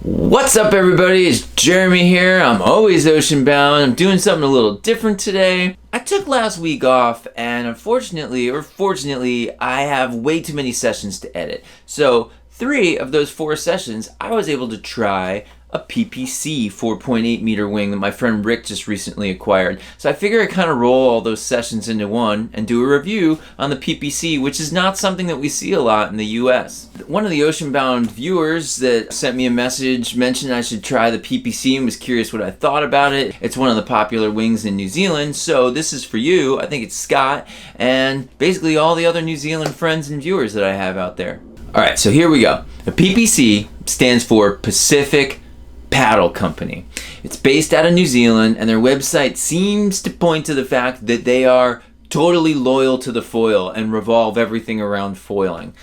What's up, everybody? It's Jeremy here. I'm always ocean bound. I'm doing something a little different today. I took last week off, and unfortunately, or fortunately, I have way too many sessions to edit. So 3 of those 4 sessions, I was able to try a PPC 4.8 meter wing that my friend Rick just recently acquired. So I figure I kind of roll all those sessions into one and do a review on the PPC, which is not something that we see a lot in the US. One of the ocean-bound viewers that sent me a message mentioned I should try the PPC and was curious what I thought about it. It's one of the popular wings in New Zealand, so this is for you. I think it's Scott and basically all the other New Zealand friends and viewers that I have out there. Alright, so here we go. The PPC stands for Pacific Paddle Company. It's based out of New Zealand, and their website seems to point to the fact that they are totally loyal to the foil and revolve everything around foiling.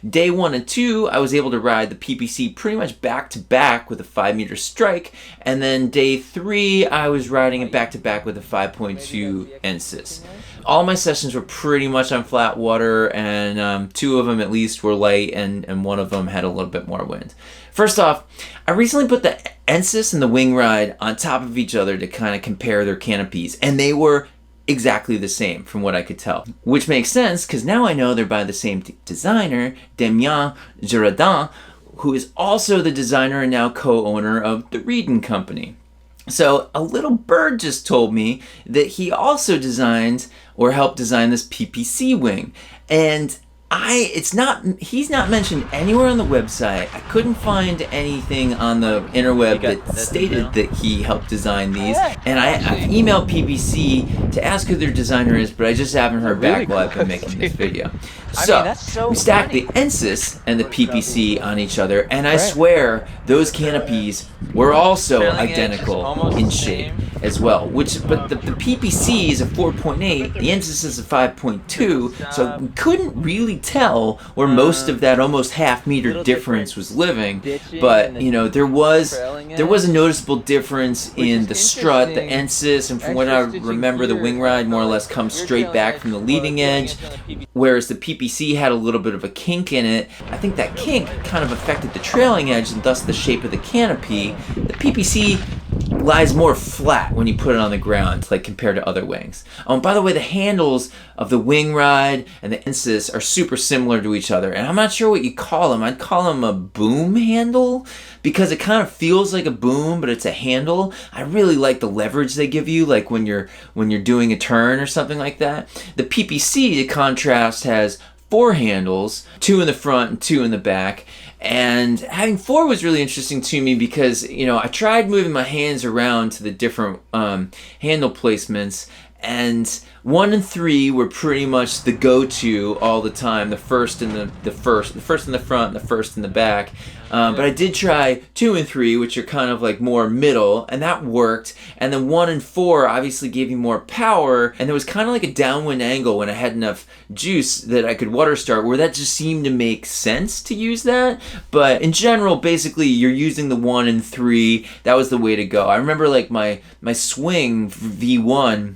Day 1 and 2, I was able to ride the PPC pretty much back to back with a 5 meter strike, and then day 3, I was riding it back to back with a 5.2 Ensis. All my sessions were pretty much on flat water, and 2 of them at least were light, and 1 of them had a little bit more wind. First off, I recently put the Ensis and the wing ride on top of each other to kind of compare their canopies, and they were exactly the same from what I could tell. Which makes sense, because now I know they're by the same designer, Damien Girardin, who is also the designer and now co-owner of the Reed & Company. So a little bird just told me that he also designed or helped design this PPC wing, and he's not mentioned anywhere on the website. I couldn't find anything on the interweb that stated that he helped design these, and I emailed PPC to ask who their designer is, but I just haven't heard back while I've been making this video. So we stacked the Ensis and the PPC on each other, and I swear those canopies were also identical in shape as well. But the PPC is a 4.8, the Ensis is a 5.2, so we couldn't really tell where most of that almost half-meter difference was living. But you know, there was a noticeable difference in the strut, the Ensis, and from what I remember, the wing ride more or less comes straight back from the leading edge, whereas the PPC had a little bit of a kink in it. I think that kink kind of affected the trailing edge and thus the shape of the canopy. The PPC lies more flat when you put it on the ground, like compared to other wings. By the way, the handles of the wing ride and the Ensis are super similar to each other, and I'm not sure what you call them. I'd call them a boom handle, because it kind of feels like a boom, but it's a handle. I really like the leverage they give you, like when you're doing a turn or something like that. The PPC, in contrast, has 4 handles, 2 in the front and 2 in the back. And having 4 was really interesting to me because, you know, I tried moving my hands around to the different handle placements, and 1 and 3 were pretty much the go-to all the time. The first in the first in the front, and the first in the back. But I did try 2 and 3, which are kind of like more middle, and that worked. And then 1 and 4 obviously gave you more power, and there was kind of like a downwind angle when I had enough juice that I could water start, where that just seemed to make sense to use that. But in general, basically, you're using the 1 and 3. That was the way to go. I remember like my swing V1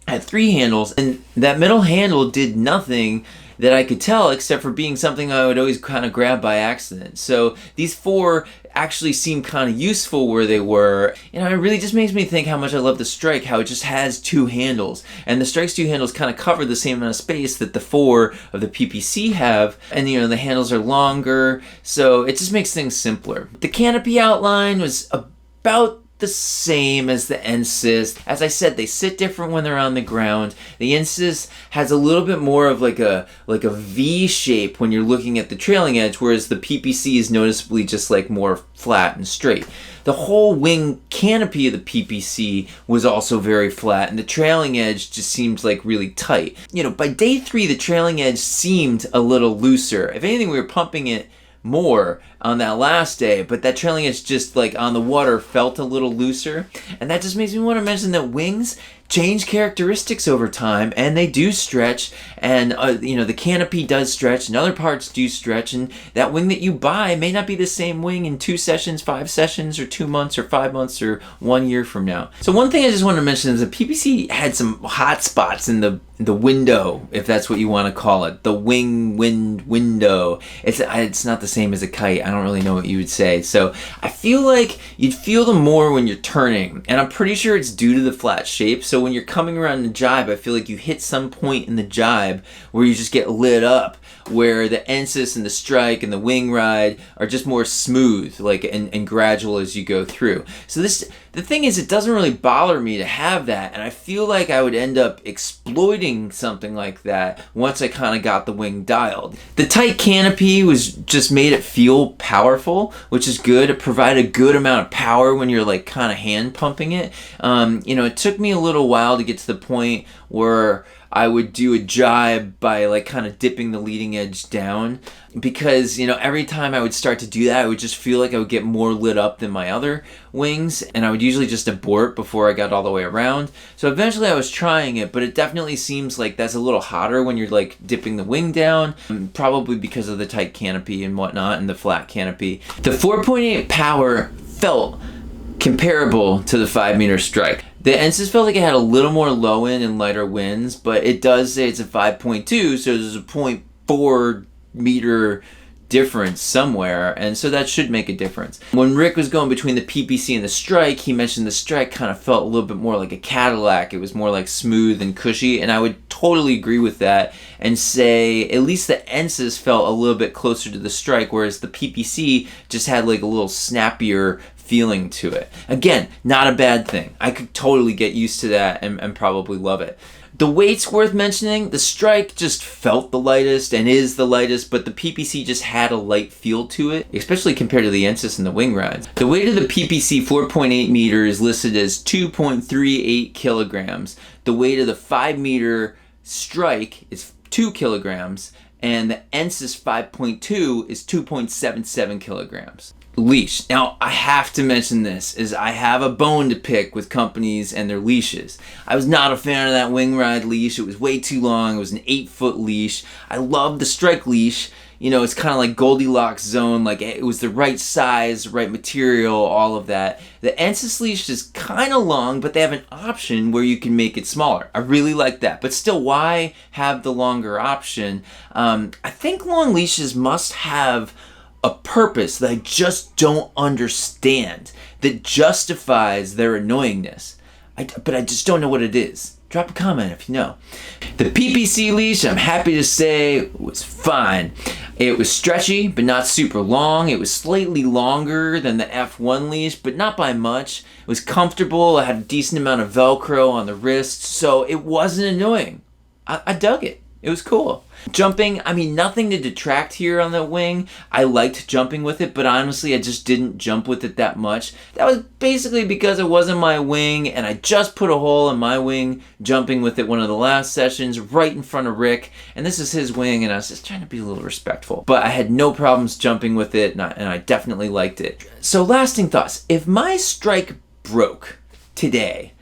had 3 handles, and that middle handle did nothing that I could tell except for being something I would always kind of grab by accident. So these 4 actually seem kind of useful where they were. You know, it really just makes me think how much I love the Strike, how it just has 2 handles. And the Strike's 2 handles kind of cover the same amount of space that the 4 of the PPC have. And you know, the handles are longer, so it just makes things simpler. The canopy outline was about the same as the Ensis. As I said, they sit different when they're on the ground. The Ensis has a little bit more of like a V shape when you're looking at the trailing edge, whereas the PPC is noticeably just like more flat and straight. The whole wing canopy of the PPC was also very flat, and the trailing edge just seemed like really tight. You know, by day 3, the trailing edge seemed a little looser. If anything, we were pumping it more on that last day, but that trailing edge just like on the water felt a little looser, and that just makes me want to mention that wings change characteristics over time, and they do stretch, and you know, the canopy does stretch and other parts do stretch, and that wing that you buy may not be the same wing in 2 sessions, 5 sessions, or 2 months, or 5 months, or 1 year from now. So one thing I just want to mention is that PPC had some hot spots in the window, if that's what you want to call it, the wind window. It's not the same as a kite. I don't really know what you would say. So I feel like you'd feel them more when you're turning, and I'm pretty sure it's due to the flat shape. So when you're coming around the jibe, I feel like you hit some point in the jibe where you just get lit up, where the Ensis and the Strike and the wing ride are just more smooth, like and gradual as you go through. So the thing is, it doesn't really bother me to have that, and I feel like I would end up exploiting something like that once I kind of got the wing dialed. The tight canopy was just made it feel powerful, which is good. It provided a good amount of power when you're like kind of hand pumping it. It took me a little while to get to the point where I would do a jibe by like kind of dipping the leading edge down, because every time I would start to do that, I would just feel like I would get more lit up than my other wings, and I would usually just abort before I got all the way around. So eventually I was trying it, but it definitely seems like that's a little hotter when you're like dipping the wing down, probably because of the tight canopy and whatnot and the flat canopy. The 4.8 power felt comparable to the 5 meter Strike. The Ensis felt like it had a little more low end and lighter winds, but it does say it's a 5.2, so there's a 0.4 meter difference somewhere, and so that should make a difference. When Rick was going between the PPC and the Strike, he mentioned the Strike kind of felt a little bit more like a Cadillac. It was more like smooth and cushy, and I would totally agree with that and say at least the Ensis felt a little bit closer to the Strike, whereas the PPC just had like a little snappier feeling to it. Again, not a bad thing. I could totally get used to that and probably love it. The weight's worth mentioning. The Strike just felt the lightest and is the lightest, but the PPC just had a light feel to it, especially compared to the Ensis and the wing rides. The weight of the PPC 4.8 meter is listed as 2.38 kilograms. The weight of the 5 meter Strike is 2 kilograms, and the Ensis 5.2 is 2.77 kilograms. Leash. Now, I have to mention this, is I have a bone to pick with companies and their leashes. I was not a fan of that wing ride leash. It was way too long. It was an 8-foot leash. I love the Strike leash. It's kind of like Goldilocks zone, like it was the right size, right material, all of that. The Ensis leash is kind of long, but they have an option where you can make it smaller. I really like that, but still, why have the longer option? I think long leashes must have a purpose that I just don't understand, that justifies their annoyingness. But I just don't know what it is. Drop a comment if you know. The PPC leash, I'm happy to say, was fine. It was stretchy, but not super long. It was slightly longer than the F1 leash, but not by much. It was comfortable. It had a decent amount of Velcro on the wrists, so it wasn't annoying. I dug it. It was cool. Jumping, nothing to detract here on the wing. I liked jumping with it, but honestly, I just didn't jump with it that much. That was basically because it wasn't my wing, and I just put a hole in my wing jumping with it one of the last sessions right in front of Rick, and this is his wing, and I was just trying to be a little respectful. But I had no problems jumping with it, and I definitely liked it. So lasting thoughts. If my Strike broke today,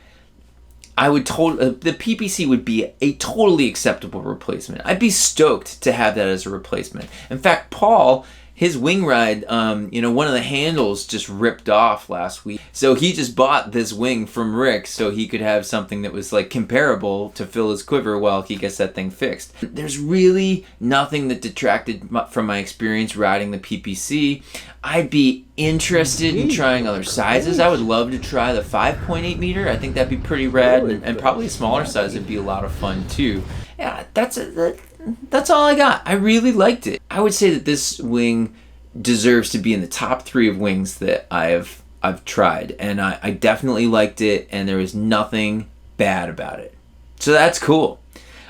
I would the PPC would be a totally acceptable replacement. I'd be stoked to have that as a replacement. In fact, Paul, his wing ride, one of the handles just ripped off last week. So he just bought this wing from Rick so he could have something that was like comparable to fill his quiver while he gets that thing fixed. There's really nothing that detracted from my experience riding the PPC. I'd be interested in trying other sizes. I would love to try the 5.8 meter. I think that'd be pretty rad, and probably a smaller size would be a lot of fun too. Yeah, that's all I got. I really liked it. I would say that this wing deserves to be in the top 3 of wings that I've tried, and I definitely liked it, and there was nothing bad about it. So that's cool.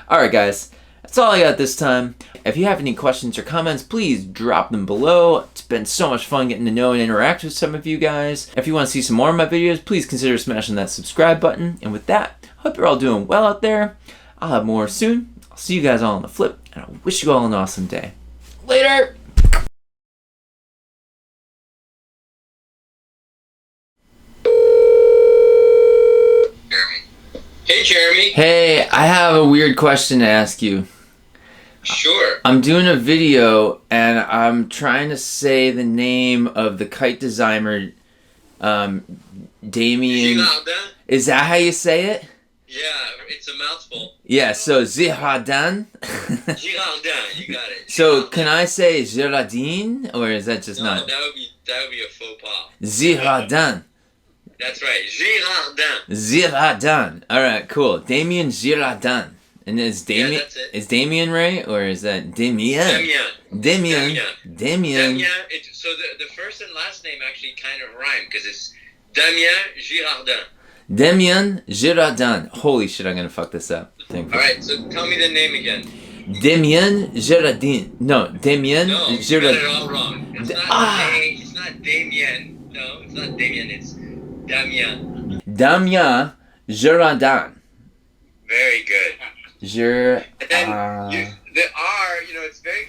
All right, guys. That's all I got this time. If you have any questions or comments, please drop them below. It's been so much fun getting to know and interact with some of you guys. If you want to see some more of my videos, please consider smashing that subscribe button. And with that, hope you're all doing well out there. I'll have more soon. I'll see you guys all on the flip, and I wish you all an awesome day. Later! Hey, Jeremy. Hey, I have a weird question to ask you. Sure. I'm doing a video, and I'm trying to say the name of the kite designer, Damien. Is that how you say it? Yeah, it's a mouthful. Yeah, so Girardin. Girardin, you got it. So Girardin. can I say Girardin, or is that just No, not? that would be a faux pas. Girardin. That's right, Girardin. Girardin. All right, cool. Damien Girardin. And is Damien? Yeah, that's it. Is Damien right, or is that Damien? Damien. Damien. So the first and last name actually kind of rhyme because it's Damien Girardin. Damien Girardin. Holy shit, I'm gonna fuck this up. All right, so tell me the name again. Damien Girardin. No, Damien No, you got Girardin. it all wrong. It's not Damien. No, it's not Damien. It's Damien. Damien Girardin. Very good. And then the R,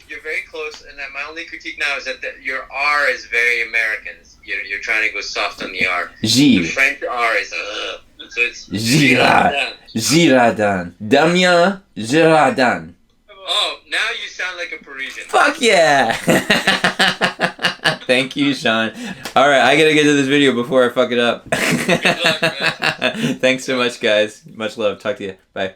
you're very close. And then my only critique now is that your R is very American. You're trying to go soft on the R. G. The French R is so it's Girardin. Damien Girardin. Oh, now you sound like a Parisian. Fuck yeah! Thank you, Sean. All right, I gotta get to this video before I fuck it up. Good luck, man. Thanks so much, guys. Much love. Talk to you. Bye.